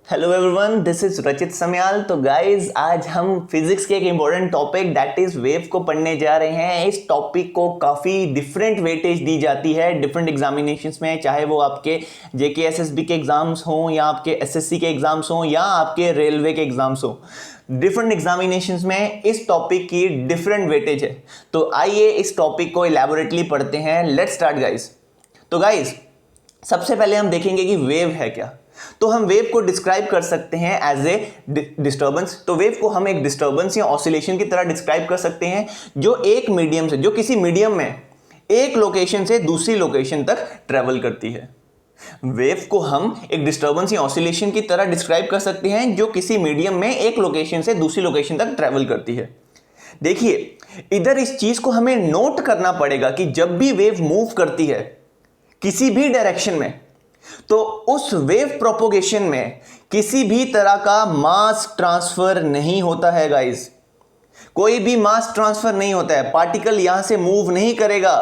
Hello everyone, this is रचित समयाल। तो guys आज हम फिजिक्स के एक important topic that is wave को पढ़ने जा रहे हैं। इस टॉपिक को काफ़ी डिफरेंट वेटेज दी जाती है डिफरेंट एग्जामिनेशंस में, चाहे वो आपके जेके एसएसबी के एग्जाम्स हों या आपके एसएससी के एग्जाम्स हों या आपके रेलवे के एग्जाम्स हों। डिफरेंट एग्जामिनेशंस में इस टॉपिक की डिफरेंट वेटेज है। तो आइए इस टॉपिक को इलैबोरेटली पढ़ते हैं। Let's start guys. तो गाइज सबसे पहले हम देखेंगे कि वेव है क्या। तो हम वेव को डिस्क्राइब कर सकते हैं एज ए डिस्टर्बेंस। तो वेव को हम एक डिस्टर्बेंस या ऑसिलेशन की तरह डिस्क्राइब कर सकते हैं जो एक मीडियम से, जो किसी मीडियम में एक लोकेशन से दूसरी लोकेशन तक ट्रेवल करती है। वेव को हम एक डिस्टर्बेंस या ऑसिलेशन की तरह डिस्क्राइब कर सकते हैं जो किसी मीडियम में एक लोकेशन से दूसरी लोकेशन तक ट्रेवल करती है। देखिए, इधर इस चीज को हमें नोट करना पड़ेगा कि जब भी वेव मूव करती है किसी भी डायरेक्शन में, तो उस वेव प्रोपोगेशन में किसी भी तरह का मास ट्रांसफर नहीं होता है गाइस। कोई भी मास ट्रांसफर नहीं होता है। पार्टिकल यहां से मूव नहीं करेगा,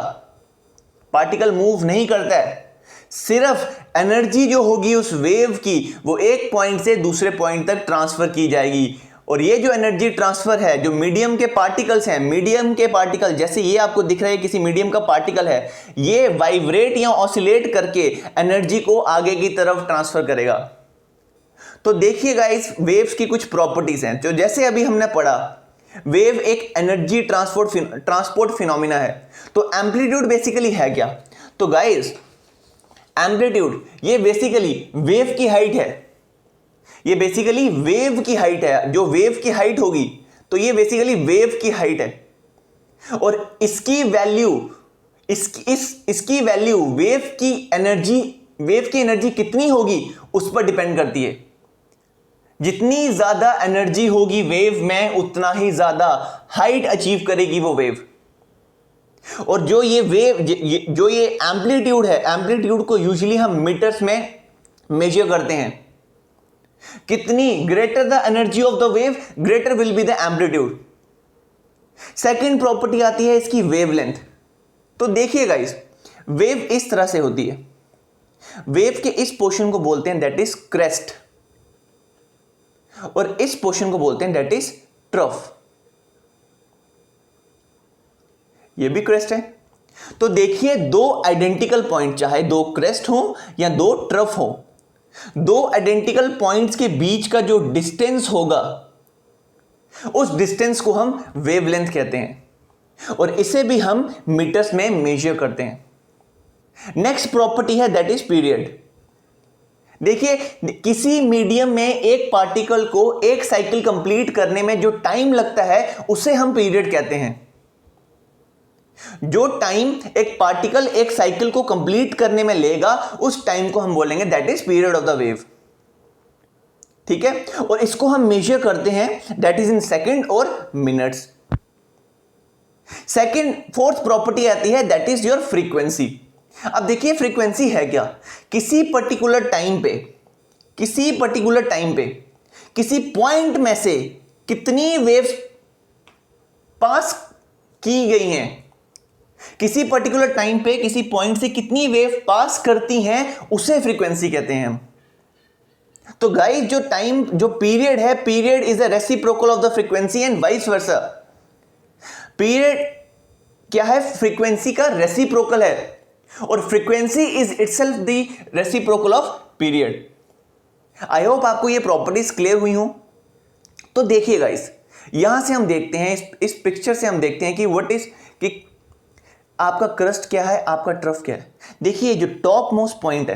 पार्टिकल मूव नहीं करता है। सिर्फ एनर्जी जो होगी उस वेव की वो एक पॉइंट से दूसरे पॉइंट तक ट्रांसफर की जाएगी। और ये जो एनर्जी ट्रांसफर है, जो मीडियम के पार्टिकल्स हैं, मीडियम के पार्टिकल जैसे ये आपको दिख रहा है किसी मीडियम का पार्टिकल है, ये वाइब्रेट या ऑसिलेट करके एनर्जी को आगे की तरफ ट्रांसफर करेगा। तो देखिए गाइस, वेव्स की कुछ प्रॉपर्टीज हैं। जो जैसे अभी हमने पढ़ा, वेव एक एनर्जी ट्रांसपोर्ट फिनोमिना है। तो एम्पलीट्यूड बेसिकली है क्या? तो गाइस, एम्पलीट्यूड ये बेसिकली वेव की हाइट है। ये बेसिकली वेव की हाइट है। जो वेव की हाइट होगी तो ये बेसिकली वेव की हाइट है। और इसकी वैल्यू इसकी वैल्यू वेव की एनर्जी कितनी होगी उस पर डिपेंड करती है। जितनी ज्यादा एनर्जी होगी वेव में उतना ही ज्यादा हाइट अचीव करेगी वो वेव। और जो ये एम्पलीट्यूड है, एम्पलीट्यूड को यूजुअली हम मीटर्स में मेजर करते हैं। कितनी greater the energy of the wave, greater will be the amplitude. Second property आती है इसकी वेवलेंथ। तो देखिए गाइस, वेव इस तरह से होती है। वेव के इस पोर्शन को बोलते हैं दैट इज क्रेस्ट, और इस पोर्शन को बोलते हैं दैट इज ट्रफ। ये भी क्रेस्ट है। तो देखिए, दो आइडेंटिकल पॉइंट, चाहे दो क्रेस्ट हो या दो ट्रफ हो, दो आइडेंटिकल पॉइंट्स के बीच का जो डिस्टेंस होगा उस डिस्टेंस को हम वेवलेंथ कहते हैं, और इसे भी हम मीटर्स में मेजर करते हैं। नेक्स्ट प्रॉपर्टी है दैट इज पीरियड। देखिए, किसी मीडियम में एक पार्टिकल को एक साइकिल कंप्लीट करने में जो टाइम लगता है उसे हम पीरियड कहते हैं। जो टाइम एक पार्टिकल एक साइकिल को कंप्लीट करने में लेगा उस टाइम को हम बोलेंगे that is period of the wave. ठीक है, और इसको हम मेजर करते हैं दैट इज इन सेकंड और मिनट्स। फोर्थ प्रॉपर्टी आती है दैट इज योर फ्रीक्वेंसी। अब देखिए, फ्रीक्वेंसी है क्या? किसी पर्टिकुलर टाइम पे किसी पॉइंट में से कितनी वेव्स पास की गई हैं, किसी पर्टिकुलर टाइम पे किसी पॉइंट से कितनी वेव पास करती हैं, उसे फ्रीक्वेंसी कहते हैं हम। तो गाइस, जो पीरियड है, period is a reciprocal of the frequency and vice versa. Period क्या है? फ्रीक्वेंसी का रेसिप्रोकल है, और frequency is itself the reciprocal of period. I hope आपको ये प्रॉपर्टीज क्लियर हुई हो। तो देखिए गाइस, यहां से हम देखते हैं, इस पिक्चर से हम देखते हैं कि आपका क्रस्ट क्या है, आपका ट्रफ क्या है। देखिए, जो टॉप मोस्ट पॉइंट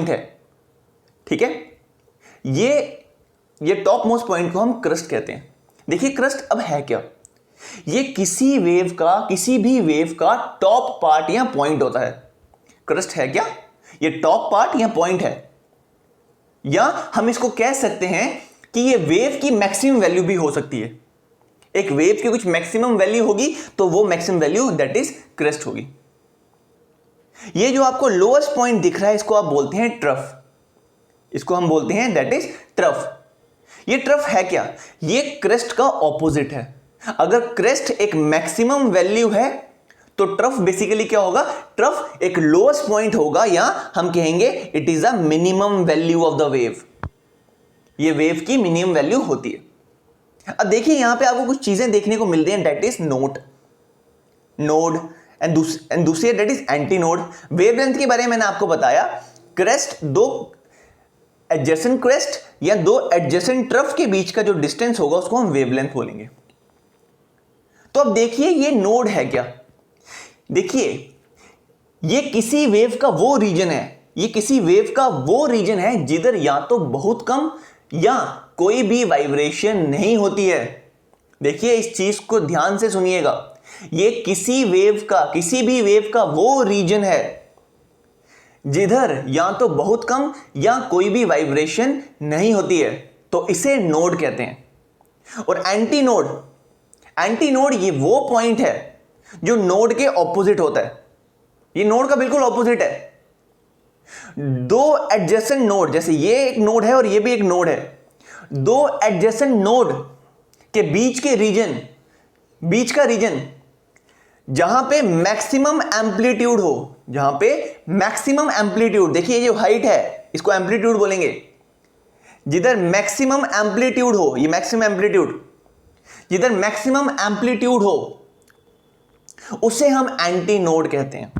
है, ठीक है, ये टॉप मोस्ट पॉइंट को हम क्रस्ट कहते हैं। देखिए, क्रस्ट अब है क्या? ये किसी भी वेव का टॉप पार्ट या पॉइंट होता है। क्रस्ट है क्या? ये टॉप पार्ट या पॉइंट है, या हम इसको कह सकते हैं कि ये वेव की मैक्सिमम वैल्यू भी हो सकती है। एक वेव की कुछ मैक्सिमम वैल्यू होगी तो वो maximum value that is crest होगी। ये जो आपको लोएस्ट पॉइंट दिख रहा है इसको आप बोलते हैं ट्रफ। इसको हम बोलते हैं दैट इज ट्रफ। ये ट्रफ है क्या? ये क्रेस्ट का ऑपोजिट है। अगर क्रेस्ट एक मैक्सिमम वैल्यू है तो ट्रफ बेसिकली क्या होगा, ट्रफ एक लोएस्ट पॉइंट होगा, या हम कहेंगे it is a minimum value of the wave, ये वेव की मिनिमम वैल्यू होती है। अब देखिए यहां पे आपको कुछ चीजें देखने को मिल रही हैं, दैट इज नोड एंड दूसरी that is anti node. Wavelength के बारे में मैंने आपको बताया, क्रेस्ट, दो एडजेसेंट क्रेस्ट या दो एडजेसेंट ट्रफ के बीच का जो डिस्टेंस होगा उसको हम वेवलेंथ बोलेंगे। तो अब देखिए ये नोड है क्या, देखिए ये किसी वेव का वो रीजन है, ये किसी वेव का वो रीजन है जिधर या तो बहुत कम या कोई भी वाइब्रेशन नहीं होती है। देखिए इस चीज को ध्यान से सुनिएगा, ये किसी भी वेव का वो रीजन है जिधर या तो बहुत कम या कोई भी वाइब्रेशन नहीं होती है, तो इसे नोड कहते हैं। और एंटी नोड ये वो पॉइंट है जो नोड के ऑपोजिट होता है, ये नोड का बिल्कुल ऑपोजिट है। दो एडजेसेंट नोड, जैसे ये एक नोड है और ये भी एक नोड है, दो एडजेसेंट नोड के बीच का रीजन जहां पे मैक्सिमम एम्पलीट्यूड हो, जहां पे मैक्सिमम एम्पलीट्यूड, देखिए ये जो हाइट है इसको एम्पलीट्यूड बोलेंगे, जिधर मैक्सिमम एम्पलीट्यूड हो, ये मैक्सिमम एम्पलीट्यूड, जिधर मैक्सिमम एम्पलीट्यूड हो उसे हम एंटी नोड कहते हैं।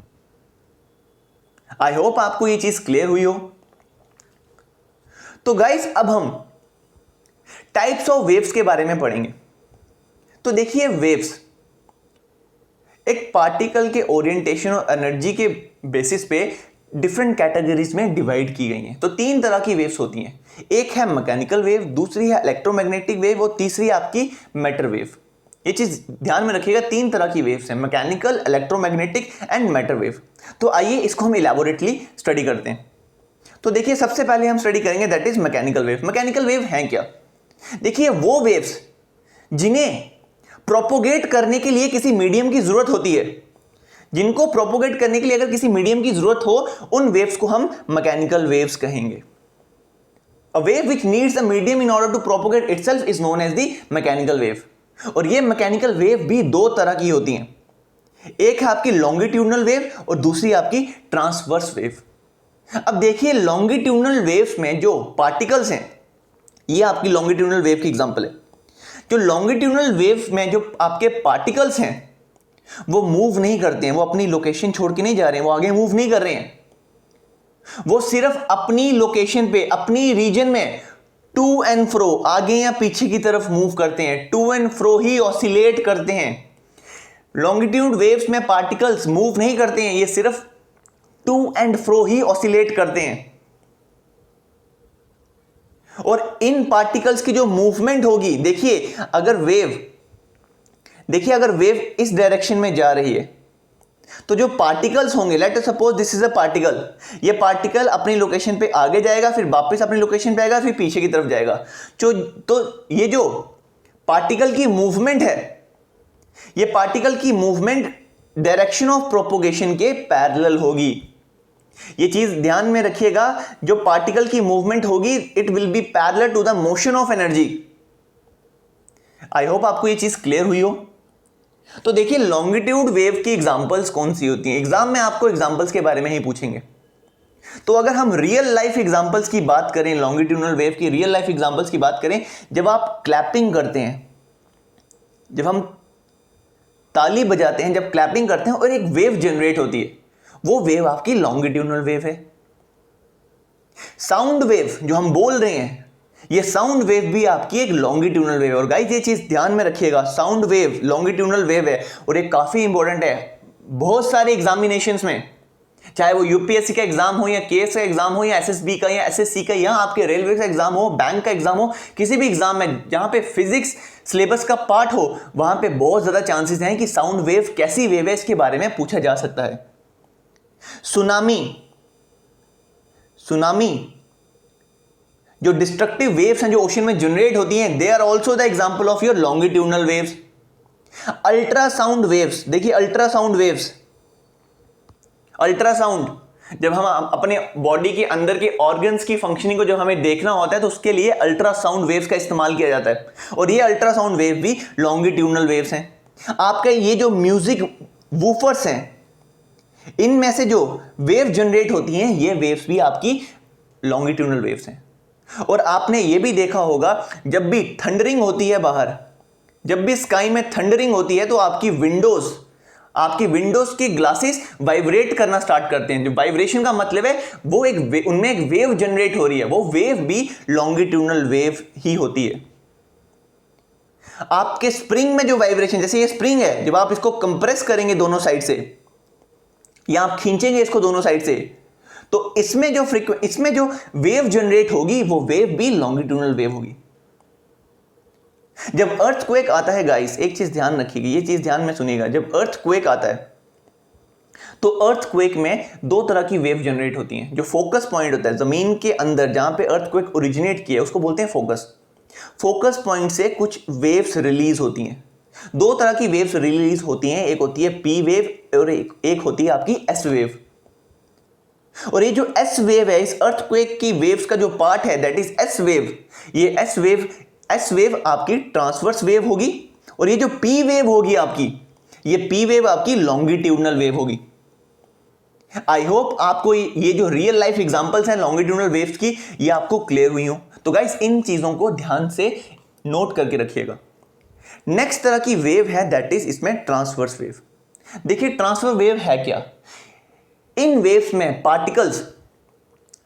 आई होप आपको ये चीज क्लियर हुई हो। तो गाइस अब हम टाइप्स ऑफ वेव्स के बारे में पढ़ेंगे। तो देखिए वेव्स एक पार्टिकल के ओरिएंटेशन और एनर्जी के बेसिस पे डिफरेंट कैटेगरीज में डिवाइड की गई हैं। तो तीन तरह की वेव्स होती हैं, एक है मैकेनिकल वेव, दूसरी है इलेक्ट्रोमैग्नेटिक वेव और तीसरी आपकी मैटर वेव। ये चीज ध्यान में रखिएगा, तीन तरह की वेव्स हैं, mechanical, electromagnetic and matter wave. तो आइए इसको हम इलैबोरेटली स्टडी करते हैं। तो देखिए सबसे पहले हम स्टडी करेंगे that is mechanical wave. Mechanical wave हैं क्या, देखिए वो वेव्स जिन्हें प्रोपोगेट करने के लिए किसी मीडियम की जरूरत होती है, जिनको प्रोपोगेट करने के लिए अगर किसी मीडियम की जरूरत हो, उन वेव्स को हम मैकेनिकल वेव्स कहेंगे। A wave which needs a medium in order to propagate itself is known as the mechanical wave। और ये मैकेनिकल वेव भी दो तरह की होती हैं, एक है आपकी लॉन्गिट्यूडनल वेव और दूसरी आपकी ट्रांसवर्स वेव। अब देखिए लॉन्गिट्यूडनल वेव्स में जो पार्टिकल्स हैं, ये आपकी लॉन्गिट्यूडनल वेव की एग्जांपल है। जो लॉन्गिट्यूडनल वेव में जो आपके पार्टिकल्स हैं वो मूव नहीं करते हैं, वो अपनी लोकेशन छोड़ के नहीं जा रहे हैं, वो आगे मूव नहीं कर रहे हैं, वो सिर्फ अपनी लोकेशन पे, अपनी रीजन में टू एंड फ्रो, आगे या पीछे की तरफ मूव करते हैं, टू एंड फ्रो ही ऑसिलेट करते हैं। लॉन्गिट्यूड वेव्स में पार्टिकल्स मूव नहीं करते हैं, ये सिर्फ टू एंड फ्रो ही ऑसिलेट करते हैं। और इन पार्टिकल्स की जो मूवमेंट होगी, देखिए अगर वेव इस डायरेक्शन में जा रही है तो जो पार्टिकल्स होंगे, let us suppose this is a particle, ये पार्टिकल अपनी लोकेशन पे आगे जाएगा, फिर वापस अपनी लोकेशन पे आएगा, फिर पीछे की तरफ जाएगा। तो ये जो पार्टिकल की मूवमेंट है, ये पार्टिकल की मूवमेंट डायरेक्शन ऑफ प्रोपोगेशन के पैरेलल होगी। ये चीज ध्यान में रखिएगा, जो पार्टिकल की मूवमेंट होगी it will be parallel to the motion of energy. I hope आपको ये चीज क्लियर हुई हो। तो देखिए लॉन्गिट्यूड वेव की एग्जांपल्स कौन सी होती हैं, एग्जाम में आपको एग्जांपल्स के बारे में ही पूछेंगे। तो अगर हम रियल लाइफ एग्जांपल्स की बात करें, लॉन्गिट्यूडनल वेव की रियल लाइफ एग्जांपल्स की बात करें, जब आप क्लैपिंग करते हैं, जब हम ताली बजाते हैं, जब क्लैपिंग करते हैं और एक वेव जनरेट होती है, वो वेव आपकी लॉन्गिट्यूडनल वेव है। साउंड वेव जो हम बोल रहे हैं, ये साउंड वेव भी आपकी एक लॉन्गिट्यूडनल वेव है। और गाइस ये चीज ध्यान में रखिएगा, साउंड वेव लॉन्गिट्यूडनल वेव है और ये काफी इंपॉर्टेंट है। बहुत सारे एग्जामिनेशंस में, चाहे वो यूपीएससी का एग्जाम हो या केएस का एग्जाम हो या एसएसबी का या एसएससी का या आपके रेलवे का एग्जाम हो, बैंक का एग्जाम हो, किसी भी एग्जाम में जहां पे फिजिक्स सिलेबस का पार्ट हो, वहां पे बहुत ज्यादा चांसेस हैं कि साउंड वेव कैसी वेव है इसके बारे में पूछा जा सकता है। सुनामी जो डिस्ट्रक्टिव वेव्स हैं जो ओशन में जनरेट होती हैं, they are also the example of your longitudinal waves. Ultrasound waves, देखिए अल्ट्रासाउंड जब हम अपने बॉडी के अंदर के ऑर्गन्स की फंक्शनिंग को जब हमें देखना होता है तो उसके लिए अल्ट्रासाउंड वेव्स का इस्तेमाल किया जाता है और ये अल्ट्रासाउंड वेव भी लॉन्गिट्यूडनल वेव्स हैं। आपका ये जो म्यूजिक वूफर्स हैं, इनमें से जो वेव जनरेट होती हैं ये वेव्स भी आपकी लॉन्गिट्यूडनल वेव्स हैं। और आपने ये भी देखा होगा जब भी थंडरिंग होती है बाहर, जब भी स्काई में थंडरिंग होती है तो आपकी विंडोज की ग्लासेस वाइब्रेट करना स्टार्ट करते हैं। जो वाइब्रेशन का मतलब है वो उनमें एक वेव जनरेट हो रही है, वो वेव भी लॉन्गिट्यूडनल वेव ही होती है। आपके स्प्रिंग में जो वाइब्रेशन, जैसे ये स्प्रिंग है, जब आप इसको कंप्रेस करेंगे दोनों साइड से या आप खींचेंगे इसको दोनों साइड से, तो इसमें जो वेव जनरेट होगी वो वेव भी लॉन्गिट्यूडनल वेव होगी। जब अर्थक्वेक आता है गाइस, एक चीज ध्यान रखिएगा, ये चीज ध्यान में सुनिएगा, जब अर्थक्वेक आता है तो अर्थक्वेक में दो तरह की वेव जनरेट होती हैं। जो फोकस पॉइंट होता है जमीन के अंदर जहां पे अर्थक्वेक ओरिजिनेट किया है उसको बोलते हैं फोकस पॉइंट से कुछ वेव्स रिलीज होती हैं। दो तरह की वेव्स रिलीज होती हैं, एक होती है पी वेव और एक होती है आपकी एस वेव। और ये जो एस वेव है, इस अर्थक्वेक की वेव्स का जो पार्ट है दैट इज एस वेव, ये एस वेव आपकी ट्रांसवर्स वेव होगी, और ये जो पी वेव होगी आपकी, ये पी वेव आपकी लॉन्गिट्यूडनल वेव होगी। आई होप आपको ये जो रियल लाइफ एग्जांपल्स हैं लॉन्गिट्यूडनल वेव्स की, ये आपको क्लियर हुई हो। तो गाइस इन चीजों को ध्यान से नोट करके रखिएगा। नेक्स्ट तरह की वेव है दैट इज इसमें ट्रांसवर्स वेव। देखिए ट्रांसवर्स वेव है क्या, इन वेव्स में पार्टिकल्स,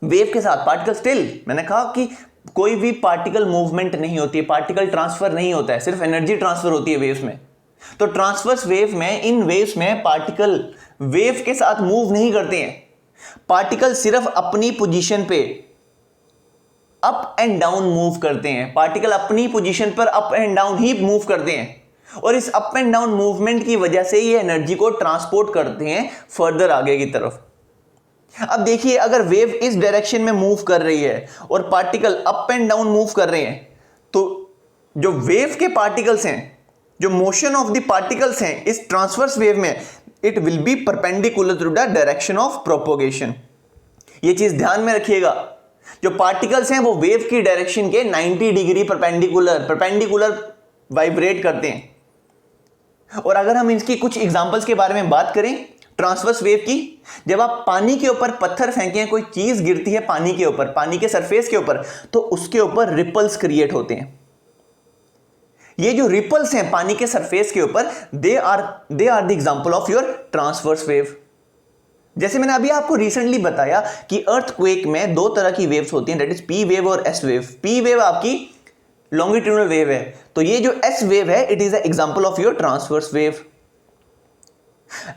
वेव के साथ पार्टिकल स्टिल, मैंने कहा कि कोई भी पार्टिकल मूवमेंट नहीं होती है, पार्टिकल ट्रांसफर नहीं होता है, सिर्फ एनर्जी ट्रांसफर होती है वेव्स में। तो ट्रांसवर्स वेव में, इन वेव्स में पार्टिकल वेव के साथ मूव नहीं करते हैं, पार्टिकल सिर्फ अपनी पोजीशन पे अप एंड डाउन मूव करते हैं। पार्टिकल अपनी पोजीशन पर up and down he move करते हैं, और इस अप एंड डाउन मूवमेंट की वजह से ये एनर्जी को ट्रांसपोर्ट करते हैं फर्दर आगे की तरफ। अब देखिए अगर वेव इस डायरेक्शन में मूव कर रही है और particle up and down move कर रहे हैं, तो जो वेव के पार्टिकल्स हैं, जो मोशन ऑफ द पार्टिकल्स हैं इस ट्रांसवर्स वेव में, it will be perpendicular to the direction of propagation. ये चीज ध्यान में रखिएगा, जो पार्टिकल्स हैं वो वेव की डायरेक्शन के 90 डिग्री परपेंडिकुलर वाइब्रेट करते हैं। और अगर हम इसकी कुछ एग्जांपल्स के बारे में बात करें ट्रांसवर्स वेव की, जब आप पानी के ऊपर पत्थर फेंकें, कोई चीज गिरती है पानी के ऊपर, पानी के सरफेस के ऊपर, तो उसके ऊपर रिपल्स क्रिएट होते हैं। ये जो रिपल्स हैं पानी के सरफेस के ऊपर, they are the example of your transverse wave. जैसे मैंने अभी आपको रिसेंटली बताया कि अर्थक्वेक में दो तरह की वेव्स होती हैं, दैट इज पी वेव और एस वेव। पी वेव आपकी लॉन्गिट्यूडनल वेव है, तो ये जो एस वेव है it is a example of your transverse wave.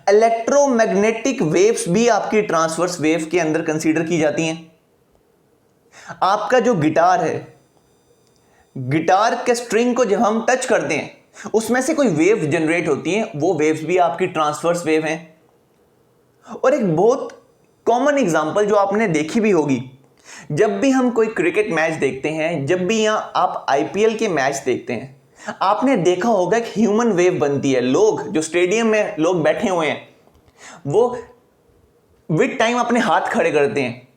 Electromagnetic waves भी आपकी ट्रांसवर्स वेव के अंदर कंसीडर की जाती हैं। आपका जो गिटार है, गिटार के स्ट्रिंग को जब हम टच करते हैं उसमें से कोई वेव जनरेट होती है, वो वेव्स भी आपकी ट्रांसवर्स वेव हैं। और एक बहुत कॉमन एग्जांपल जो आपने देखी भी होगी, जब भी हम कोई क्रिकेट मैच देखते हैं, जब भी यहां आप आईपीएल के मैच देखते हैं, आपने देखा होगा कि ह्यूमन वेव बनती है। लोग जो स्टेडियम में लोग बैठे हुए हैं वो विद टाइम अपने हाथ खड़े करते हैं,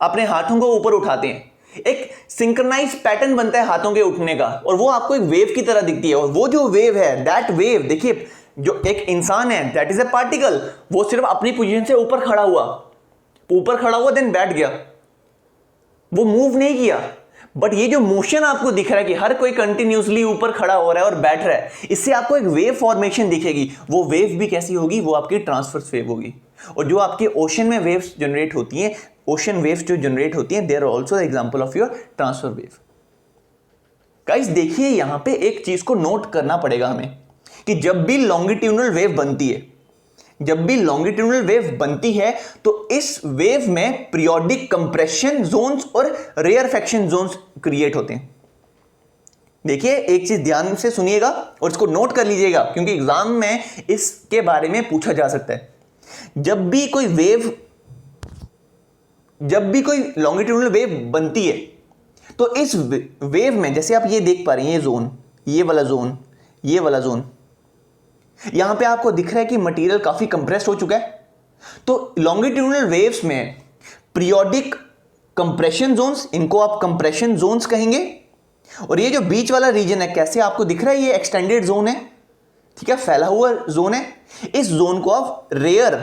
अपने हाथों को ऊपर उठाते हैं, एक सिंक्रोनाइज पैटर्न बनता है हाथों के उठने का, और वो आपको एक वेव की तरह दिखती है। और वो जो वेव है, दैट वेव, देखिए जो एक इंसान है दैट इज ए पार्टिकल, वो सिर्फ अपनी पोजीशन से ऊपर खड़ा हुआ देन बैठ गया, वो मूव नहीं किया। बट ये जो मोशन आपको दिख रहा है कि हर कोई कंटिन्यूसली ऊपर खड़ा हो रहा है और बैठ रहा है, इससे आपको एक वेव फॉर्मेशन दिखेगी। वो वेव भी कैसी होगी, वो आपकी ट्रांसवर्स वेव होगी। और जो आपके ओशन में वेव्स जनरेट होती हैं, ओशन वेव्स जो जनरेट होती हैं, they are also example of your transfer wave. Guys देखिए यहां पे एक चीज को नोट करना पड़ेगा हमें कि जब भी लॉन्गिट्यूडनल वेव बनती है, तो इस वेव में पीरियोडिक कंप्रेशन जोन्स और रेयरफेक्शन जोन्स क्रिएट होते हैं। देखिए एक चीज ध्यान से सुनिएगा और इसको नोट कर लीजिएगा, क्योंकि एग्जाम में इसके बारे में पूछा जा सकता है। जब भी कोई लॉन्गिट्यूडनल वेव बनती है, तो इस वेव में, जैसे आप ये देख पा रहे हैं, ये जोन, ये वाला जोन, यहां पे आपको दिख रहा है कि मटेरियल काफी कंप्रेस्ड हो चुका है। तो लॉन्गिट्यूडनल वेव्स में पीरियोडिक कंप्रेशन जोन्स, इनको आप कंप्रेशन जोन्स कहेंगे। और ये जो बीच वाला रीजन है, कैसे आपको दिख रहा है, ये एक्सटेंडेड जोन है, ठीक है, फैला हुआ जोन है। इस जोन को आप रेयर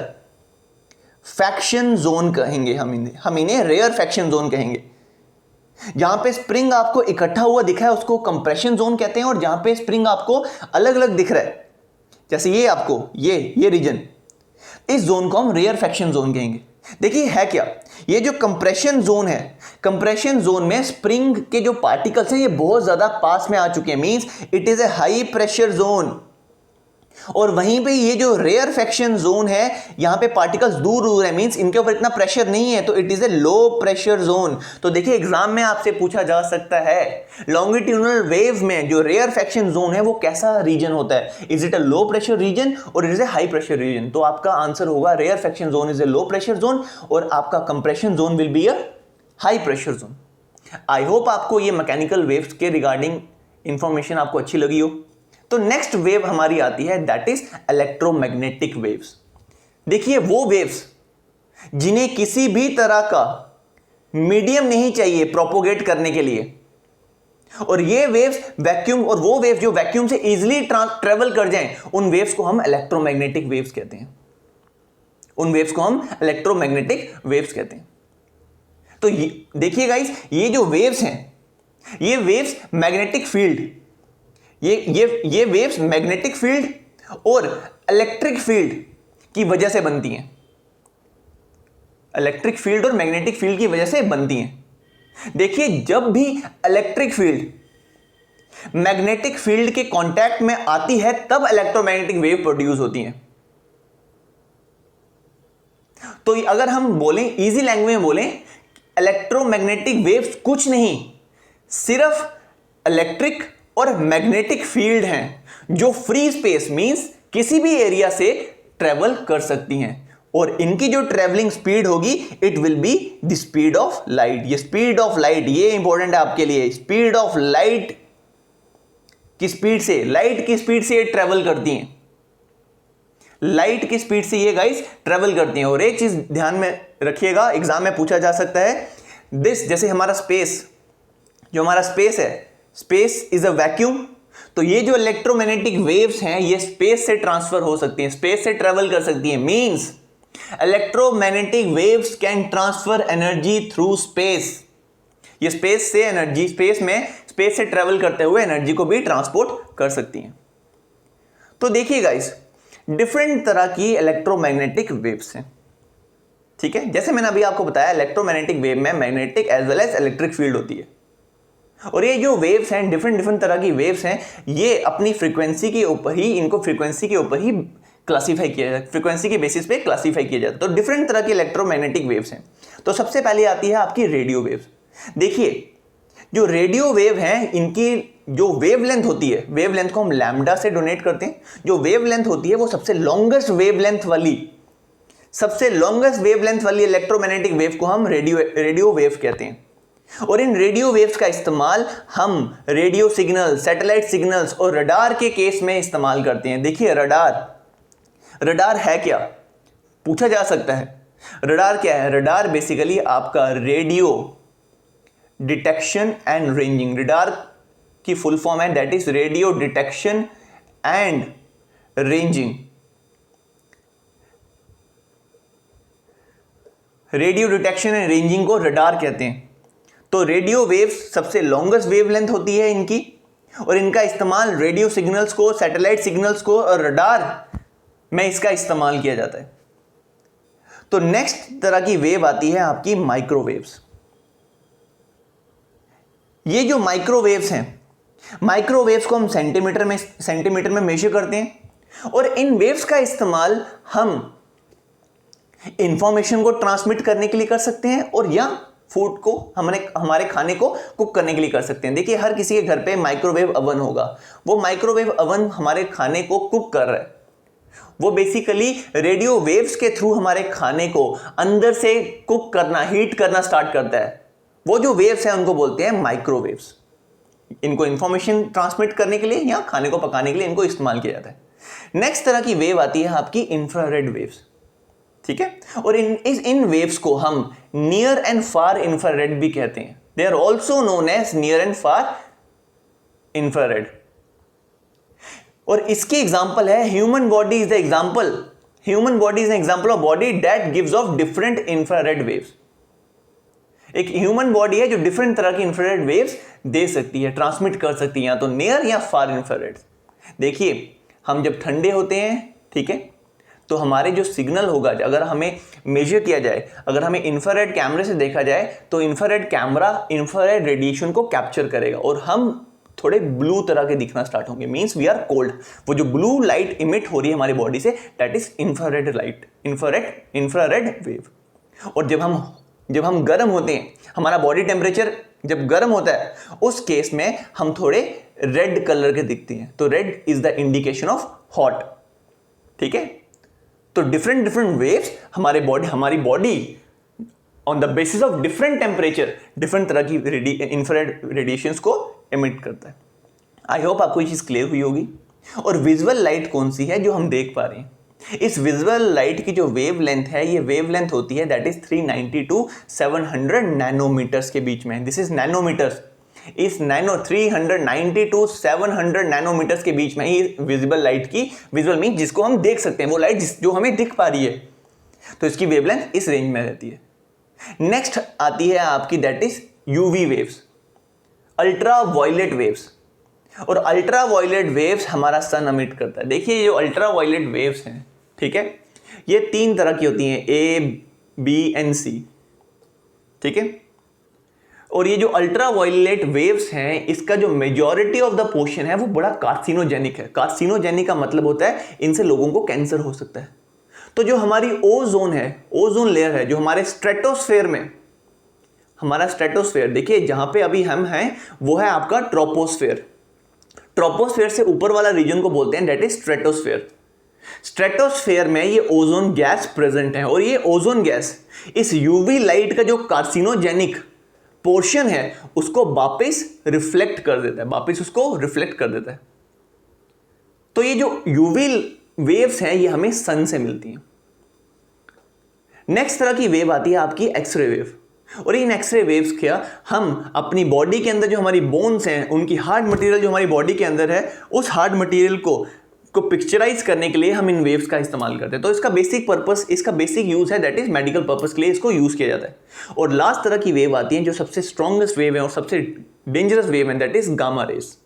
फैक्शन जोन कहेंगे, हम इन्हें रेयर फैक्शन जोन कहेंगे। जहां पे स्प्रिंग आपको इकट्ठा हुआ दिखा है उसको कंप्रेशन जोन कहते हैं, और जहां पे स्प्रिंग आपको अलग अलग दिख रहा है, जैसे ये आपको ये रीजन, इस जोन को हम रेयर फैक्शन जोन कहेंगे। देखिए है क्या, ये जो कंप्रेशन जोन है, कंप्रेशन जोन में स्प्रिंग के जो पार्टिकल्स हैं ये बहुत ज्यादा पास में आ चुके हैं, means it is a high pressure zone. और वहीं पे ये जो रेयर फैक्शन जोन है, यहां पे पार्टिकल्स दूर दूर है, मींस इनके ऊपर इतना प्रेशर नहीं है, तो it is a low pressure zone. तो देखिए एग्जाम में आपसे पूछा जा सकता है लॉन्गिट्यूडनल वेव में जो रेयर फैक्शन जोन है वो कैसा रीजन होता है, is it a low pressure region और it is a high pressure region. तो आपका आंसर होगा rarefaction zone is a low pressure zone और आपका compression zone will be a high pressure zone. I hope आपको ये mechanical waves के regarding information आपको अच्छी लगी हो। तो नेक्स्ट वेव हमारी आती है दैट इज इलेक्ट्रोमैग्नेटिक वेव्स। देखिए वो वेव्स जिन्हें किसी भी तरह का मीडियम नहीं चाहिए प्रोपोगेट करने के लिए, और ये वेव्स वैक्यूम, और वो वेव जो वैक्यूम से इजीली ट्रेवल कर जाएं, उन वेव्स को हम इलेक्ट्रोमैग्नेटिक वेव्स कहते हैं। उन वेव्स को हम इलेक्ट्रोमैग्नेटिक वेव्स कहते हैं। तो देखिए गाइस, ये जो वेव्स हैं, ये वेव्स मैग्नेटिक फील्ड, ये वेव्स मैग्नेटिक फील्ड और इलेक्ट्रिक फील्ड की वजह से बनती हैं। इलेक्ट्रिक फील्ड और मैग्नेटिक फील्ड की वजह से बनती हैं। देखिए जब भी इलेक्ट्रिक फील्ड मैग्नेटिक फील्ड के कांटेक्ट में आती है तब इलेक्ट्रोमैग्नेटिक वेव प्रोड्यूस होती हैं। तो अगर हम बोलें, इजी लैंग्वेज में बोलें, इलेक्ट्रोमैग्नेटिक वेव्स कुछ नहीं, सिर्फ इलेक्ट्रिक और मैग्नेटिक फील्ड हैं जो फ्री स्पेस मींस किसी भी एरिया से ट्रेवल कर सकती हैं, और इनकी जो ट्रेवलिंग स्पीड होगी it will be the speed of light. ये स्पीड ऑफ लाइट ये इंपॉर्टेंट है आपके लिए, स्पीड ऑफ लाइट की स्पीड से, लाइट की स्पीड से ये ट्रेवल करती हैं, लाइट की स्पीड से ये गाइस ट्रेवल करती हैं। और एक चीज ध्यान में रखिएगा, एग्जाम में पूछा जा सकता है, दिस जैसे हमारा स्पेस, जो हमारा स्पेस है, स्पेस इज अ वैक्यूम, तो ये जो इलेक्ट्रोमैग्नेटिक वेव्स हैं ये स्पेस से ट्रांसफर हो सकती हैं, स्पेस से ट्रेवल कर सकती हैं, means electromagnetic waves can transfer energy through space. ये स्पेस से एनर्जी, स्पेस से ट्रेवल करते हुए एनर्जी को भी ट्रांसपोर्ट कर सकती हैं। तो देखिए गाइस, डिफरेंट तरह की इलेक्ट्रोमैग्नेटिक वेव्स हैं, ठीक है। जैसे मैंने अभी आपको बताया इलेक्ट्रोमैग्नेटिक वेव में magnetic as well as electric field होती है, और ये जो वेव्स हैं, डिफरेंट तरह की वेव्स हैं, ये अपनी फ्रीक्वेंसी के ऊपर ही, इनको फ्रीक्वेंसी के ऊपर ही क्लासीफाई किया जाता है, फ्रीक्वेंसी के बेसिस पे क्लासीफाई किया जाता है। तो डिफरेंट तरह की इलेक्ट्रोमैग्नेटिक वेव्स हैं। तो सबसे पहले आती है आपकी रेडियो वेव्स। देखिए जो रेडियो वेव हैं, इनकी जो वेवलेंथ होती है, वेवलेंथ को हम लैम्डा से डोनेट करते हैं। जो वेवलेंथ होती है वो सबसे लॉन्गेस्ट वेवलेंथ वाली इलेक्ट्रोमैग्नेटिक वेव को हम रेडियो वेव कहते हैं। और इन रेडियो वेव्स का इस्तेमाल हम रेडियो सिग्नल, सैटेलाइट सिग्नल्स और रडार के केस में इस्तेमाल करते हैं। देखिए रडार है क्या, पूछा जा सकता है। रडार क्या है? रडार बेसिकली आपका radio detection and ranging, radar की फुल फॉर्म है that is radio detection and ranging. Radio detection and ranging को रडार कहते हैं। तो रेडियो वेव्स सबसे लॉन्गेस्ट वेवलेंथ होती है इनकी, और इनका इस्तेमाल रेडियो सिग्नल्स को, सैटेलाइट सिग्नल्स को और रडार में इसका इस्तेमाल किया जाता है। तो नेक्स्ट तरह की वेव आती है आपकी माइक्रोवेव्स। ये जो माइक्रोवेव्स हैं, माइक्रोवेव्स को हम सेंटीमीटर में मेजर करते हैं, और इन वेव्स का इस्तेमाल हम इंफॉर्मेशन को ट्रांसमिट करने के लिए कर सकते हैं, और या फूड को, हमारे खाने को कुक करने के लिए कर सकते हैं। देखिए हर किसी के घर पे माइक्रोवेव अवन होगा, वो माइक्रोवेव अवन हमारे खाने को कुक कर रहा है, वो बेसिकली रेडियो वेव्स के थ्रू हमारे खाने को अंदर से कुक करना, हीट करना स्टार्ट करता है। वो जो वेव्स हैं उनको बोलते हैं माइक्रोवेव्स। इनको इंफॉर्मेशन ट्रांसमिट करने के लिए या खाने को पकाने के लिए इनको इस्तेमाल किया जाता है। नेक्स्ट तरह की वेव आती है आपकी इंफ्रारेड वेव्स, ठीक है। और इन वेव्स को हम नियर एंड फार इंफ्रारेड भी कहते हैं। They are also known as near and far infrared. और इसकी एग्जांपल है human body is the example of body that gives off different infrared waves. एक ह्यूमन बॉडी है जो डिफरेंट तरह की इंफ्रारेड वेव्स दे सकती है, ट्रांसमिट कर सकती है, या तो नियर या फार इंफ्रारेड। देखिए हम जब ठंडे होते हैं, ठीक है, तो हमारे जो सिग्नल होगा, अगर हमें मेजर किया जाए, अगर हमें इंफ्रारेड कैमरे से देखा जाए तो इंफ्रारेड कैमरा इंफ्रारेड रेडिएशन को कैप्चर करेगा और हम थोड़े ब्लू तरह के दिखना स्टार्ट होंगे, मींस वी आर कोल्ड। वो जो ब्लू लाइट इमिट हो रही है हमारी बॉडी से, that is infrared light, infrared wave. और जब हम गर्म होते हैं, हमारा बॉडी टेम्परेचर जब गर्म होता है, उस केस में हम थोड़े रेड कलर के दिखते हैं, तो red is the indication of hot, ठीक है। तो डिफरेंट वेव्स हमारी body on the basis of different temperature different तरह की इंफ्रारेड रेडिएशंस को एमिट करता है। आई होप आपको ये चीज क्लियर हुई होगी। और विजुअल लाइट कौन सी है जो हम देख पा रहे हैं? इस विजुअल लाइट की जो वेव लेंथ है, ये वेव लेंथ होती है दैट इज 390 to 700 नैनोमीटर्स के बीच में। This is nanometres. इस 390 to 700 नैनोमीटर्स के बीच में ही विजिबल लाइट की, विजुअल मीन जिसको हम देख सकते हैं, वो लाइट जो हमें दिख पा रही है, तो इसकी वेवलेंथ इस रेंज में रहती है। नेक्स्ट आती है आपकी that is UV waves, ultra violet waves. और अल्ट्रा वायलेट वेव्स हमारा सन एमिट करता है। देखिए ये जो अल्ट्रा वायलेट वेव्स हैं, ठीक है, ये 3 तरह की होती हैं, A, B and C, ठीक है। और ये जो अल्ट्रा वायलेट वेव्स हैं, इसका जो मेजॉरिटी ऑफ द पोर्शन है वो बड़ा कार्सिनोजेनिक है। कार्सिनोजेनिक का मतलब होता है इनसे लोगों को कैंसर हो सकता है। तो जो हमारी ओजोन है, ओजोन लेयर है, जो हमारे स्ट्रेटोस्फेयर में, हमारा स्ट्रेटोस्फेयर, देखिए जहां पे अभी हम हैं वो है आपका ट्रोपोस्फेयर। ट्रोपोस्फेयर से ऊपर वाला रीजन को बोलते हैं दैट इज स्ट्रेटोस्फेयर। स्ट्रेटोस्फेयर में ये ओजोन गैस प्रेजेंट है और ये ओजोन गैस इस यूवी लाइट का जो कार्सिनोजेनिक पोर्शन है उसको वापस रिफ्लेक्ट कर देता है, वापस उसको रिफ्लेक्ट कर देता है। तो ये जो यूवी वेव्स हैं ये हमें सन से मिलती हैं। नेक्स्ट तरह की वेव आती है आपकी एक्सरे वेव। और इन एक्सरे वेव्स क्या, हम अपनी बॉडी के अंदर जो हमारी बोन्स हैं, उनकी हार्ड मटेरियल जो हमारी बॉडी के अंदर है, उस हार्ड मटेरियल को पिक्चराइज करने के लिए हम इन वेव्स का इस्तेमाल करते हैं। तो इसका बेसिक पर्पस, इसका बेसिक यूज है दैट इज मेडिकल पर्पस के लिए इसको यूज किया जाता है। और लास्ट तरह की वेव आती है जो सबसे स्ट्रॉन्गेस्ट वेव है और सबसे डेंजरस वेव है, दैट इज गामा रेज।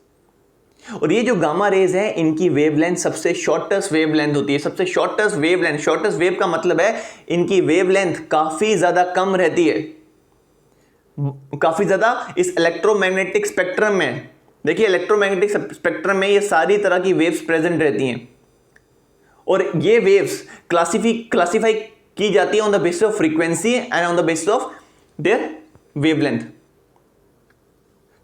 और ये जो गामा रेज है, इनकी वेवलेंथ सबसे शॉर्टेस्ट वेवलेंथ होती है। सबसे शॉर्टेस्ट वेवलेंथ, शॉर्टेस्ट वेव का मतलब है इनकी वेवलेंथ काफी ज्यादा कम रहती है, काफी ज्यादा इस इलेक्ट्रोमैग्नेटिक स्पेक्ट्रम में। देखिए इलेक्ट्रोमैग्नेटिक स्पेक्ट्रम में ये सारी तरह की वेव्स प्रेजेंट रहती हैं और ये वेव्स क्लासिफाई की जाती है on the basis of frequency and on the basis of their wavelength.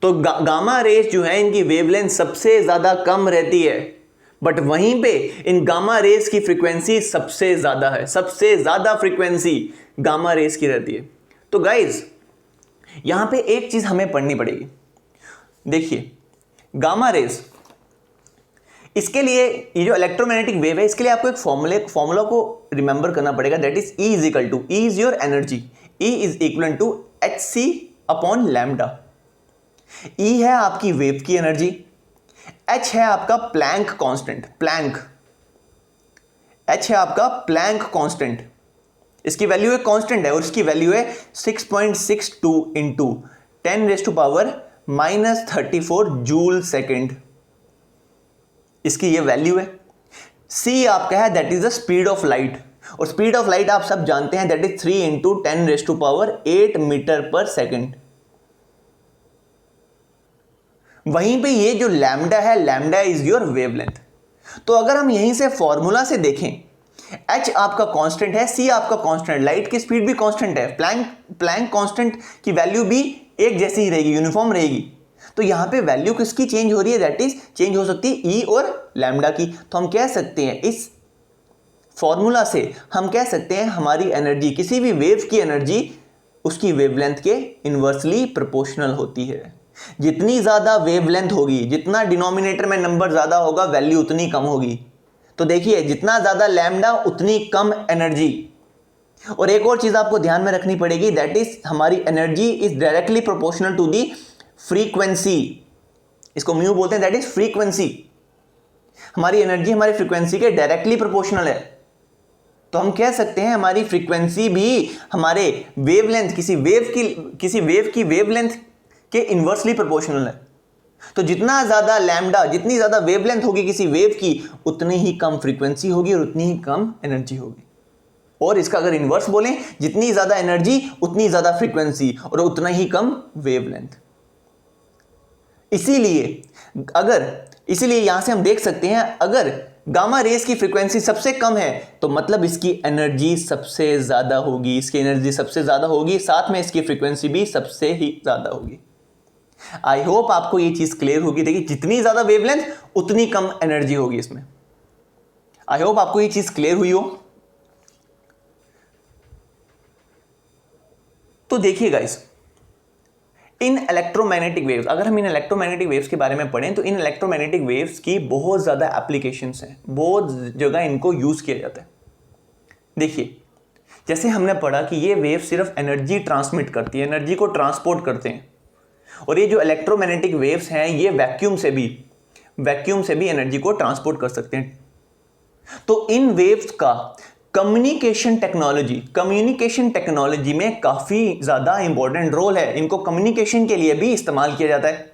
तो गामा रेज जो है इनकी वेवलेंथ सबसे ज्यादा कम रहती है, बट वहीं पे इन गामा रेज की फ्रीक्वेंसी सबसे ज्यादा है। सबसे ज्यादा फ्रीक्वेंसी गामा रेज की रहती है। तो गाइज यहां पे एक चीज हमें पढ़नी पड़ेगी। देखिए गामा रेज, इसके लिए ये जो इलेक्ट्रोमैग्नेटिक वेव है, इसके लिए आपको एक फॉर्मूला को रिमेंबर करना पड़ेगा that is E is equal to, E is your energy, E is equal to hc upon lambda. E है आपकी वेव की एनर्जी, H है आपका प्लैंक कांस्टेंट, H है आपका प्लैंक कांस्टेंट, इसकी वैल्यू है कांस्टेंट है और इसकी वैल्यू है 6.62 इंटू 10⁻⁻34 जूल सेकेंड, इसकी ये वैल्यू है। C आपका है that is the speed of light, और स्पीड ऑफ लाइट आप सब जानते हैं दैट इज 3 इंटू 10⁸ मीटर पर सेकेंड। वहीं पे ये जो लैम्डा है, लैम्डा इज योर वेवलेंथ। तो अगर हम यहीं से फॉर्मूला से देखें, H आपका कांस्टेंट है, C आपका कांस्टेंट, लाइट की स्पीड भी कांस्टेंट है, प्लैंक कांस्टेंट की वैल्यू भी एक जैसी ही रहेगी, यूनिफॉर्म रहेगी। तो यहां पे वैल्यू किसकी चेंज हो रही है, दैट इज चेंज हो सकती है E और लैम्डा की। तो हम कह सकते हैं इस फॉर्मूला से हम कह सकते हैं हमारी एनर्जी, किसी भी वेव की एनर्जी उसकी वेवलेंथ के इनवर्सली प्रोपोर्शनल होती है। जितनी ज्यादा वेवलेंथ होगी, जितना डिनोमिनेटर में नंबर ज्यादा होगा, वैल्यू उतनी कम होगी। तो देखिए जितना ज्यादा लैम्डा उतनी कम एनर्जी। और एक और चीज आपको ध्यान में रखनी पड़ेगी दैट इज हमारी energy is directly proportional to the frequency, इसको म्यू बोलते हैं, दैट इज फ्रीक्वेंसी। हमारी एनर्जी हमारी फ्रीक्वेंसी के डायरेक्टली प्रोपोर्शनल है। तो हम कह सकते हैं हमारी फ्रीक्वेंसी भी हमारे वेवलेंथ, किसी वेव की वेवलेंथ के इन्वर्सली प्रोपोर्शनल है। तो जितना ज्यादा लैम्डा, जितनी ज्यादा वेवलेंथ होगी किसी वेव की, उतनी ही कम फ्रीक्वेंसी होगी और उतनी ही कम एनर्जी होगी। और इसका अगर इन्वर्स बोलें, जितनी ज्यादा एनर्जी उतनी ज्यादा फ्रीक्वेंसी और उतना ही कम वेवलेंथ। इसीलिए यहां से हम देख सकते हैं, अगर गामा रेस की फ्रीक्वेंसी सबसे कम है तो मतलब इसकी एनर्जी सबसे ज्यादा होगी, साथ में इसकी फ्रीक्वेंसी भी सबसे ही ज्यादा होगी। आई होप आपको ये चीज क्लियर होगी। देखिए, जितनी ज्यादा वेवलेंथ उतनी कम एनर्जी होगी इसमें। आई होप आपको ये चीज क्लियर हुई हो। तो देखिए गाइस, इन इलेक्ट्रोमैग्नेटिक वेव्स, अगर हम इन इलेक्ट्रोमैग्नेटिक वेव्स के बारे में पढ़ें तो इन इलेक्ट्रोमैग्नेटिक वेव्स की बहुत ज़्यादा एप्लीकेशंस हैं, बहुत जगह इनको यूज़ किया जाता है। देखिए, जैसे हमने पढ़ा कि ये वेव सिर्फ एनर्जी ट्रांसमिट करती है, एनर्जी को ट्रांसपोर्ट करते हैं। और ये जो इलेक्ट्रोमैग्नेटिक वेव्स हैं ये वैक्यूम से भी एनर्जी को ट्रांसपोर्ट कर सकते हैं। तो इन वेव्स का कम्युनिकेशन टेक्नोलॉजी में काफी ज्यादा इंपॉर्टेंट रोल है। इनको कम्युनिकेशन के लिए भी इस्तेमाल किया जाता है।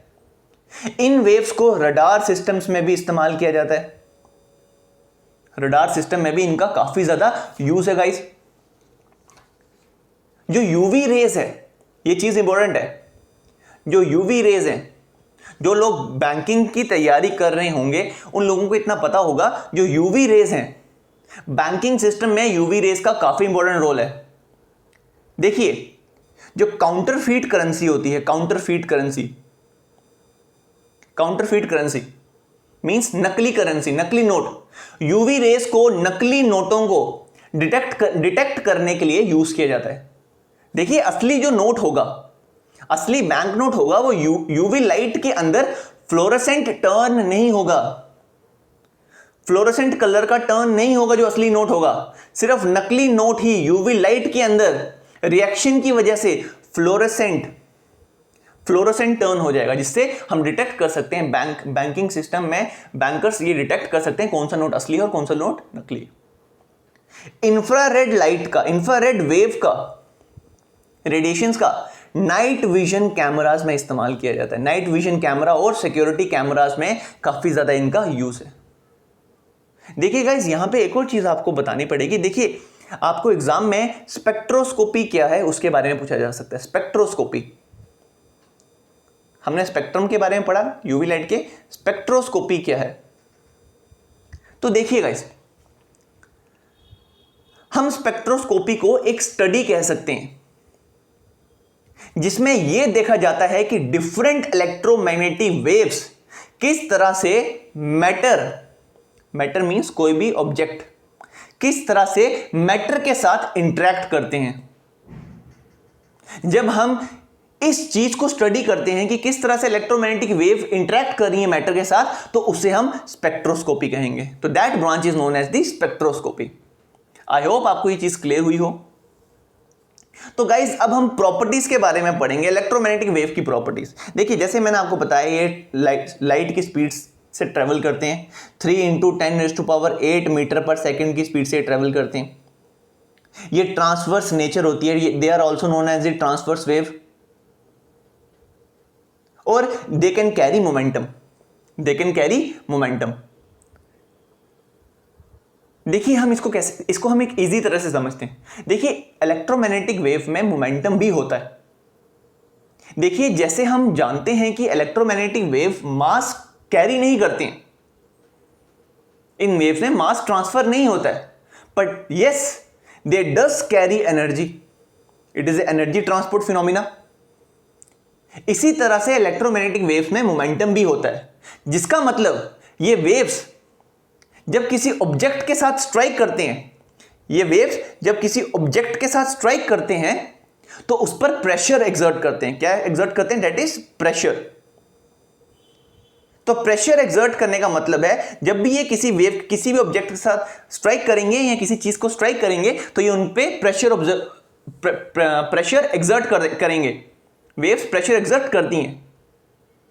इन वेव्स को रडार सिस्टम्स में भी इस्तेमाल किया जाता है। रडार सिस्टम में भी इनका काफी ज्यादा यूज है गाइस। जो यूवी रेज है, ये चीज इंपॉर्टेंट है, जो यूवी रेज है, जो लोग बैंकिंग की तैयारी कर रहे होंगे उन लोगों को इतना पता होगा, जो यूवी रेज हैं, बैंकिंग सिस्टम में यूवी रेज का काफी इंपॉर्टेंट रोल है। देखिए, जो काउंटरफीट करेंसी होती है, काउंटरफीट करेंसी मींस नकली करेंसी, नकली नोट। यूवी रेज को नकली नोटों को डिटेक्ट करने के लिए यूज किया जाता है। देखिए, असली जो नोट होगा, असली बैंक नोट होगा, वो यूवी लाइट के अंदर फ्लोरोसेंट टर्न नहीं होगा, फ्लोरोसेंट कलर का टर्न नहीं होगा जो असली नोट होगा। सिर्फ नकली नोट ही यूवी लाइट के अंदर रिएक्शन की वजह से फ्लोरोसेंट टर्न हो जाएगा, जिससे हम डिटेक्ट कर सकते हैं, बैंकिंग सिस्टम में बैंकर्स ये डिटेक्ट कर सकते हैं कौन सा नोट असली है और कौन सा नोट नकली। इंफ्रारेड वेव का, रेडिएशंस का नाइट विजन कैमरास में इस्तेमाल किया जाता है। नाइट विजन कैमरा और सिक्योरिटी कैमरास में काफी ज्यादा इनका यूज है। देखिए गाइस, यहां पे एक और चीज आपको बतानी पड़ेगी। देखिए, आपको एग्जाम में स्पेक्ट्रोस्कोपी क्या है उसके बारे में पूछा जा सकता है। स्पेक्ट्रोस्कोपी, हमने स्पेक्ट्रम के बारे में पढ़ा, यूवी लाइट के। स्पेक्ट्रोस्कोपी क्या है? तो देखिए गाइस, हम स्पेक्ट्रोस्कोपी को एक स्टडी कह सकते हैं जिसमें यह देखा जाता है कि डिफरेंट इलेक्ट्रोमैग्नेटिक वेव्स किस तरह से मैटर मींस कोई भी ऑब्जेक्ट, किस तरह से मैटर के साथ इंटरेक्ट करते हैं। जब हम इस चीज को स्टडी करते हैं कि किस तरह से इलेक्ट्रोमैग्नेटिक वेव इंटरेक्ट कर रही है मैटर के साथ, तो उसे हम स्पेक्ट्रोस्कोपी कहेंगे। तो that branch is known as the spectroscopy. I hope आपको ये चीज क्लियर हुई हो। तो गाइज, अब हम प्रॉपर्टीज के बारे में पढ़ेंगे, इलेक्ट्रोमैग्नेटिक वेव की प्रॉपर्टीज। देखिए, जैसे मैंने आपको बताया, ये लाइट की स्पीड से ट्रेवल करते हैं, 3 × 10⁸ मीटर पर सेकेंड की स्पीड से ट्रेवल करते हैं। ये ट्रांसवर्स नेचर होती है, they are also known as the transverse wave. और दे कैन कैरी मोमेंटम। देखिए, हम इसको हम एक इजी तरह से समझते हैं। देखिए, इलेक्ट्रोमैग्नेटिक वेव में मोमेंटम भी होता है। देखिए, जैसे हम जानते हैं कि इलेक्ट्रोमैग्नेटिक वेव मास कैरी नहीं करते हैं, इन वेव में मास ट्रांसफर नहीं होता है, but yes they does carry energy, it is energy transport phenomena. इसी तरह से इलेक्ट्रोमैग्नेटिक वेव्स में मोमेंटम भी होता है, जिसका मतलब ये वेव्स जब किसी ऑब्जेक्ट के साथ स्ट्राइक करते हैं, तो उस पर प्रेशर एक्सर्ट करते हैं। क्या एक्सर्ट करते हैं? That is pressure. तो प्रेशर एक्सर्ट करने का मतलब है, जब भी ये किसी भी ऑब्जेक्ट के साथ स्ट्राइक करेंगे या किसी चीज को स्ट्राइक करेंगे, तो ये उन पे प्रेशर एक्सर्ट करेंगे। वेव्स प्रेशर एक्सर्ट करती हैं।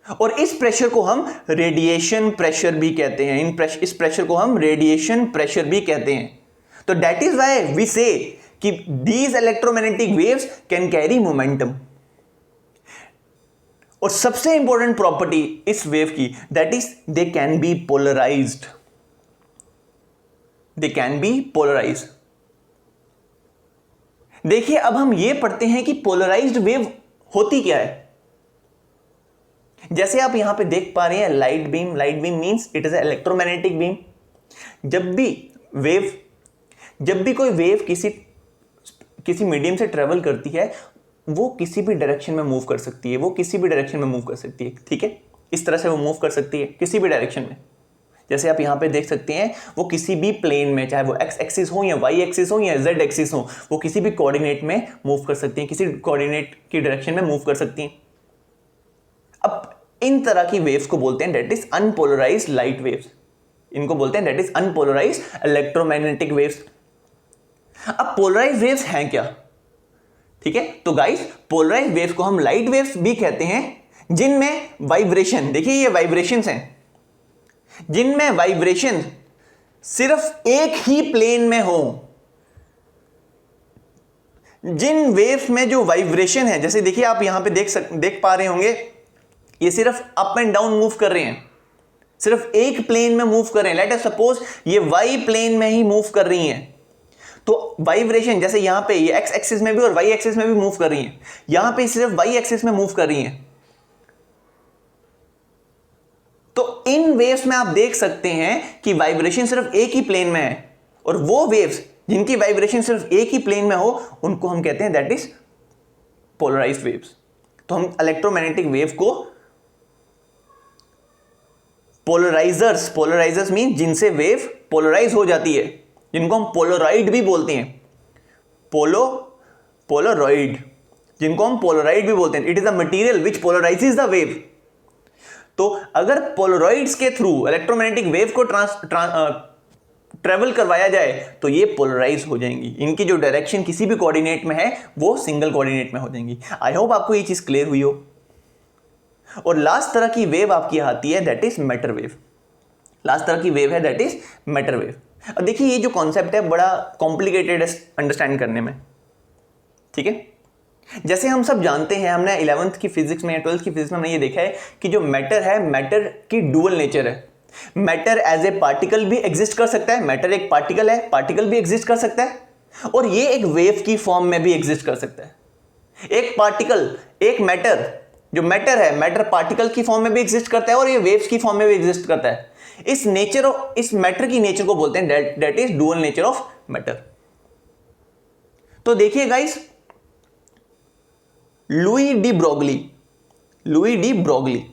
और इस प्रेशर को हम रेडिएशन प्रेशर भी कहते हैं। इस प्रेशर को हम रेडिएशन प्रेशर भी कहते हैं। तो that is why we say कि these electromagnetic waves can carry momentum. और सबसे इंपॉर्टेंट प्रॉपर्टी इस वेव की that is they can be polarised. They can be polarised. देखिए अब हम यह पढ़ते हैं कि पोलराइज्ड वेव होती क्या है। जैसे आप यहां पे देख पा रहे हैं light beam means it is A electromagnetic beam. जब भी कोई वेव किसी मीडियम से ट्रेवल करती है वो किसी भी डायरेक्शन में मूव कर सकती है। ठीक है, इस तरह से वो मूव कर सकती है किसी भी डायरेक्शन में। जैसे आप यहां पे देख सकते हैं वो किसी भी प्लेन में, चाहे वो एक्स एक्सिस हो या वाई एक्सिस हो या जेड एक्सिस हो, वो किसी भी कोऑर्डिनेट में मूव कर सकती हैं, किसी कोऑर्डिनेट की डायरेक्शन में मूव कर सकती हैं। अब इन तरह की वेव्स को बोलते हैं that is unpolarised light waves. इनको बोलते हैं that is unpolarised electromagnetic waves. अब पोलराइज्ड वेव्स हैं क्या? ठीक है, तो गाइस पोलराइज्ड वेव्स को हम लाइट वेव्स भी कहते हैं जिनमें वाइब्रेशन, देखिए ये वाइब्रेशंस हैं, जिनमें वाइब्रेशन सिर्फ एक ही प्लेन में हो। जिन वेव्स में जो वाइब्रेशन है, जैसे देखिए आप यहां पे देख पा रहे होंगे ये सिर्फ अप एंड डाउन मूव कर रहे हैं, सिर्फ एक प्लेन में मूव कर रहे हैं। लेट अस सपोज ये वाई प्लेन में ही मूव कर रही हैं, तो वाइब्रेशन जैसे यहां पे ये एक्स एक्सिस में भी और वाई एक्सिस में भी मूव कर रही हैं, यहां पे सिर्फ वाई एक्सिस में मूव कर रही हैं। तो इन वेव्स में आप देख सकते हैं कि वाइब्रेशन सिर्फ एक ही प्लेन में है, और वो वेव्स जिनकी वाइब्रेशन सिर्फ एक ही प्लेन में हो उनको हम कहते हैं दैट इज पोलराइज्ड वेव्स। तो हम इलेक्ट्रोमैग्नेटिक वेव को पोलराइजर्स मीन जिनसे वेव पोलराइज हो जाती है, जिनको हम पोलराइड भी बोलते हैं, पोलराइड, जिनको हम पोलराइड भी बोलते हैं। It is a material which polarizes the wave. तो अगर पोलराइड्स के थ्रू इलेक्ट्रोमैग्नेटिक वेव को ट्रेवल करवाया जाए तो ये पोलराइज हो जाएंगी। इनकी जो डायरेक्शन किसी भी कोऑर्डिनेट में है वो सिंगल कोऑर्डिनेट में हो जाएंगी। आई होप आपको ये चीज क्लियर हुई हो। और लास्ट तरह की वेव आपकी आती है that is matter wave. Last तरह की वेव है दैट इज मैटर वेव। अब देखिए ये जो कॉन्सेप्ट है बड़ा कॉम्प्लिकेटेड है अंडरस्टैंड करने में। ठीक है, जैसे हम सब जानते हैं, हमने 11th की फिजिक्स में या 12th की फिजिक्स में हमने ये देखा है कि जो मैटर है, मैटर की डुअल नेचर है। मैटर एज ए पार्टिकल भी एग्जिस्ट कर सकता है, मैटर एक पार्टिकल है, पार्टिकल भी एग्जिस्ट कर सकता है, और ये एक वेव की फॉर्म में भी एग्जिस्ट कर सकता है। एक पार्टिकल, एक मैटर, जो मैटर है, मैटर पार्टिकल की फॉर्म में भी एग्जिस्ट करता है और ये वेव्स की फॉर्म में भी एग्जिस्ट करता है। इस मैटर की नेचर को बोलते हैं that is dual nature of matter. तो देखिए गाइस, लुई डी ब्रोगली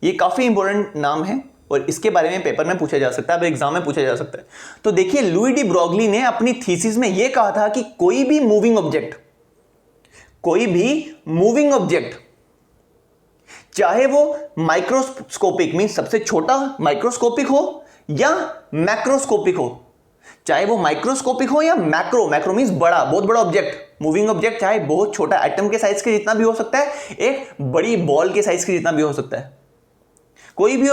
ये काफी इंपॉर्टेंट नाम है और इसके बारे में पेपर में पूछा जा सकता है, अब एग्जाम में पूछा जा सकता है। तो देखिए लुई डी ब्रोगली ने अपनी थीसिस में यह कहा था कि कोई भी मूविंग ऑब्जेक्ट चाहे वो माइक्रोस्कोपिक मीन सबसे छोटा माइक्रोस्कोपिक हो या मैक्रोस्कोपिक हो, चाहे वो माइक्रोस्कोपिक हो या मैक्रो मीन्स बड़ा, बहुत बड़ा ऑब्जेक्ट, मूविंग ऑब्जेक्ट चाहे बहुत छोटा एटम के साइज के जितना भी हो सकता है, एक बड़ी बॉल के साइज के जितना भी हो सकता है। कोई भी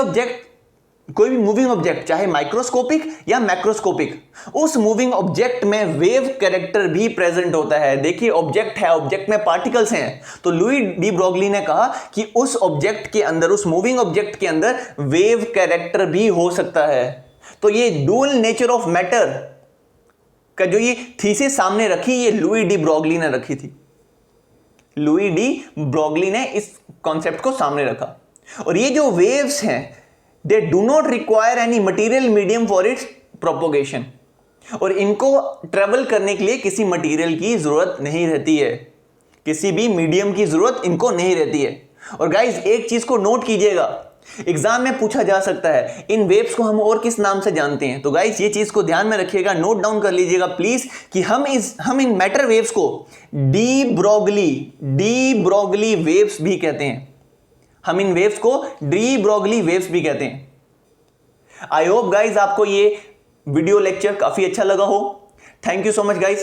मूविंग ऑब्जेक्ट चाहे माइक्रोस्कोपिक या मैक्रोस्कोपिक, उस मूविंग ऑब्जेक्ट में वेव कैरेक्टर भी प्रेजेंट होता है। देखिए ऑब्जेक्ट है, ऑब्जेक्ट में पार्टिकल्स हैं, तो लुई डी ब्रोगली ने कहा कि उस ऑब्जेक्ट के अंदर, उस मूविंग ऑब्जेक्ट के अंदर वेव कैरेक्टर भी हो सकता है। तो ये डुअल नेचर ऑफ मैटर का जो ये थीसिस सामने रखी, ये लुई डी ब्रोगली ने रखी थी। लुई डी ब्रोगली ने इस कॉन्सेप्ट को सामने रखा। और ये जो वेव्स हैं, they do not require any material medium for its propagation, और इनको ट्रेवल करने के लिए किसी मटीरियल की जरूरत नहीं रहती है, किसी भी मीडियम की जरूरत इनको नहीं रहती है। और गाइज एक चीज को नोट कीजिएगा, एग्जाम में पूछा जा सकता है इन वेव्स को हम और किस नाम से जानते हैं। तो गाइज ये चीज को ध्यान में रखिएगा, नोट डाउन कर लीजिएगा प्लीज कि हम इन मैटर वेव्स को डी ब्रोगली वेव्स भी कहते हैं। हम इन वेव्स को डी ब्रोगली वेव्स भी कहते हैं। आई होप गाइज आपको ये वीडियो लेक्चर काफी अच्छा लगा हो। Thank you so much guys.